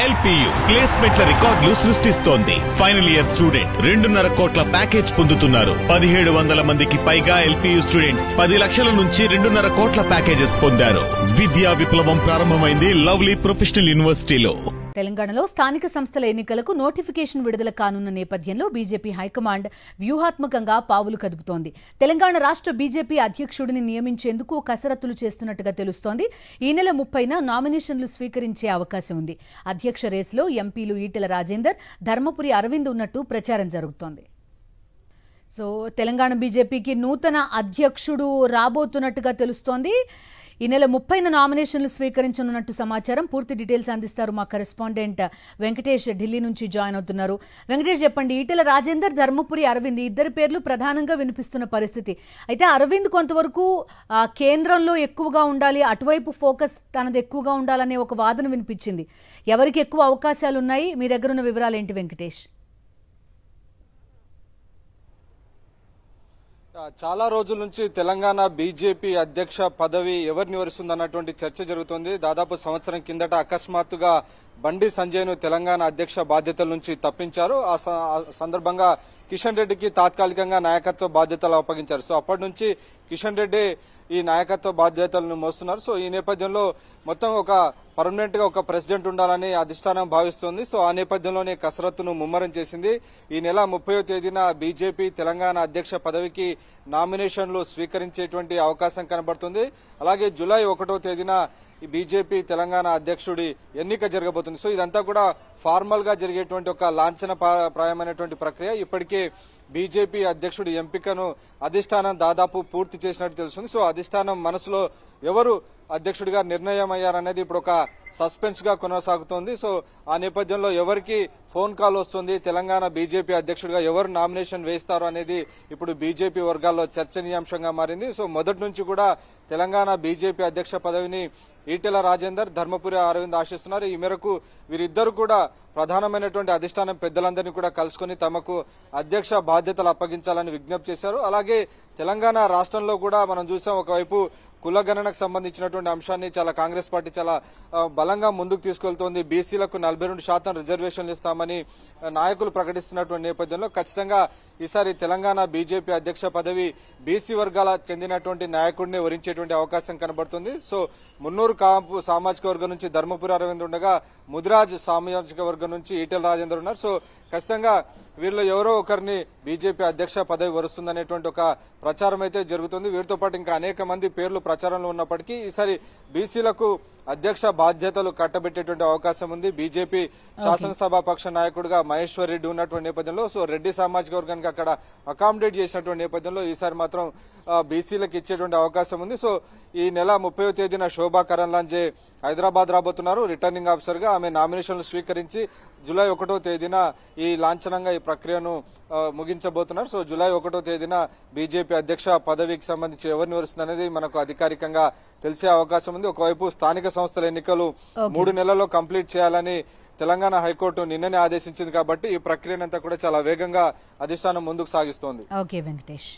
LPU ప్లేస్మెంట్ల రికార్డులు సృష్టిస్తోంది. Final year student 2.5 కోట్ల ప్యాకేజ్ పొందుతున్నారు. 1700 మందికి పైగా ఎల్పీయూ స్టూడెంట్స్ 10 లక్షల నుంచి 2.5 కోట్ల ప్యాకేజెస్ పొందారు. విద్యా విప్లవం ప్రారంభమైంది లవ్లీ ప్రొఫెషనల్ యూనివర్సిటీలో. తెలంగాణలో స్థానిక సంస్థల ఎన్నికలకు నోటిఫికేషన్ విడుదల కానున్న నేపథ్యంలో బీజేపీ హైకమాండ్ వ్యూహాత్మకంగా పావులు కదుపుతోంది. తెలంగాణ రాష్ట్ర బీజేపీ అధ్యక్షుడిని నియమించేందుకు కసరత్తులు చేస్తున్నట్టుగా తెలుస్తోంది. ఈ నెల 30న నామినేషన్లు స్వీకరించే అవకాశం ఉంది. అధ్యక్ష రేసులో ఎంపీలు ఈటెల రాజేందర్, ధర్మపురి అరవింద్ ఉన్నట్టు ప్రచారం జరుగుతోంది. సో తెలంగాణ బీజేపీకి నూతన అధ్యక్షుడు రాబోతున్నట్టుగా తెలుస్తోంది. ఈ నెల 30న నామినేషన్లు స్వీకరించనున్నట్టు సమాచారం. పూర్తి డీటెయిల్స్ అందిస్తారు మా కరెస్పాండెంట్ వెంకటేష్, ఢిల్లీ నుంచి జాయిన్ అవుతున్నారు. వెంకటేష్, చెప్పండి, ఈటెల రాజేందర్, ధర్మపురి అరవింద్ ఇద్దరి పేర్లు ప్రధానంగా వినిపిస్తున్న పరిస్థితి. అయితే అరవింద్ కొంతవరకు కేంద్రంలో ఎక్కువగా ఉండాలి, అటువైపు ఫోకస్ తనది ఎక్కువగా ఉండాలనే ఒక వాదన వినిపించింది. ఎవరికి ఎక్కువ అవకాశాలు ఉన్నాయి? మీ దగ్గర ఉన్న వివరాలు ఏంటి వెంకటేష్? చాలా రోజుల నుంచి తెలంగాణ బీజేపీ అధ్యక్ష పదవి ఎవరిని వరుస్తుందన్నటువంటి చర్చ జరుగుతోంది. దాదాపు సంవత్సరం కిందట అకస్మాత్తుగా బండి సంజయ్ ను తెలంగాణ అధ్యక్ష బాధ్యతల నుంచి తప్పించారు. ఆ సందర్భంగా కిషన్ రెడ్డికి తాత్కాలికంగా నాయకత్వ బాధ్యతలు అప్పగించారు. సో అప్పటి నుంచి కిషన్ రెడ్డి ఈ నాయకత్వ బాధ్యతలను మోస్తున్నారు. సో ఈ నేపథ్యంలో మొత్తం ఒక పర్మనెంట్ గా ఒక ప్రెసిడెంట్ ఉండాలని అధిష్టానం భావిస్తోంది. సో ఆ నేపథ్యంలోనే కసరత్తును ముమ్మరం చేసింది. ఈ నెల 30వ తేదీన బీజేపీ తెలంగాణ అధ్యక్ష పదవికి నామినేషన్లు స్వీకరించేటువంటి అవకాశం కనబడుతుంది. అలాగే జూలై 1వ తేదీన ఈ బీజేపీ తెలంగాణ అధ్యక్షుడి ఎన్నిక జరగబోతుంది. సో ఇదంతా కూడా ఫార్మల్ గా జరిగేటువంటి ఒక లాంఛన ప్రాయమైనటువంటి ప్రక్రియ. ఇప్పటికే బీజేపీ అధ్యక్షుడి ఎంపికను అధిష్టానం దాదాపు పూర్తి చేసినట్టు తెలుస్తుంది. సో అధిష్టానం మనసులో ఎవరు అధ్యక్షుడిగా నిర్ణయం అయ్యారనేది ఇప్పుడు ఒక సస్పెన్స్ గా కొనసాగుతోంది. సో ఆ నేపథ్యంలో ఎవరికి ఫోన్ కాల్ వస్తుంది, తెలంగాణ బీజేపీ అధ్యక్షుడిగా ఎవరు నామినేషన్ వేస్తారు అనేది ఇప్పుడు బీజేపీ వర్గాల్లో చర్చనీయాంశంగా మారింది. సో మొదటి నుంచి కూడా తెలంగాణ బీజేపీ అధ్యక్ష పదవిని ఈటెల రాజేందర్, ధర్మపురి అరవింద్ ఆశిస్తున్నారు. ఈ మేరకు వీరిద్దరు కూడా ప్రధానమైనటువంటి అధిష్టానం పెద్దలందరినీ కూడా కలుసుకుని తమకు అధ్యక్ష బాధ్యతలు అప్పగించాలని విజ్ఞప్తి చేశారు. అలాగే తెలంగాణ రాష్ట్రంలో కూడా మనం చూసాం, ఒకవైపు కులగణనకు సంబంధించినటువంటి అంశాన్ని చాలా కాంగ్రెస్ పార్టీ చాలా బలంగా ముందుకు తీసుకెళ్తోంది. బీసీలకు 42% రిజర్వేషన్లు ఇస్తామని నాయకులు ప్రకటిస్తున్నటువంటి నేపథ్యంలో ఖచ్చితంగా ఈసారి తెలంగాణ బీజేపీ అధ్యక్ష పదవి బీసీ వర్గాల చెందినటువంటి నాయకుడిని వరించేటువంటి అవకాశం కనబడుతుంది. సో మున్నూరు కాపు సామాజిక వర్గం నుంచి ధర్మపురి అరవింద్ ఉండగా, ముదిరాజ్ సామాజిక వర్గం నుంచి ఈటెల రాజేందర్ ఉన్నారు. సో ఖచ్చితంగా వీరిలో ఎవరో ఒకరిని బీజేపీ అధ్యక్ష పదవి వరుస్తుందనేటువంటి ఒక ప్రచారం అయితే జరుగుతుంది. వీరితో పాటు ఇంకా అనేక మంది పేర్లు ప్రచారంలో ఉన్నప్పటికీ ఈసారి బీసీలకు అధ్యక్ష బాధ్యతలు కట్టబెట్టేటువంటి అవకాశం ఉంది. బీజేపీ శాసనసభాపక్ష నాయకుడిగా మహేశ్వర్ రెడ్డి ఉన్నటువంటి నేపథ్యంలో, సో రెడ్డి సామాజిక వర్గానికి అక్కడ అకామిడేట్ చేసినటువంటి నేపథ్యంలో ఈసారి మాత్రం బీసీలకు ఇచ్చేటువంటి అవకాశం ఉంది. సో ఈ నెల 30వ తేదీన శోభా కరంలాంజే హైదరాబాద్ రాబోతున్నారు రిటర్నింగ్ ఆఫీసర్ గా. ఆమె నామినేషన్లు స్వీకరించి జూలై 1వ తేదీన ఈ లాంఛనంగా ఈ ప్రక్రియను ముగించబోతున్నారు. సో జూలై 1వ తేదీన బీజేపీ అధ్యక్ష పదవికి సంబంధించి ఎవరిని వరుస్తుంది అనేది మనకు అధికారికంగా తెలిసే అవకాశం ఉంది. ఒకవైపు స్థానిక సంస్థల ఎన్నికలు 3 నెలల్లో కంప్లీట్ చేయాలని తెలంగాణ హైకోర్టు నిన్ననే ఆదేశించింది. కాబట్టి ఈ ప్రక్రియనంతా కూడా చాలా వేగంగా అధిష్టానం ముందుకు సాగిస్తోంది. ఓకే వెంకటేష్.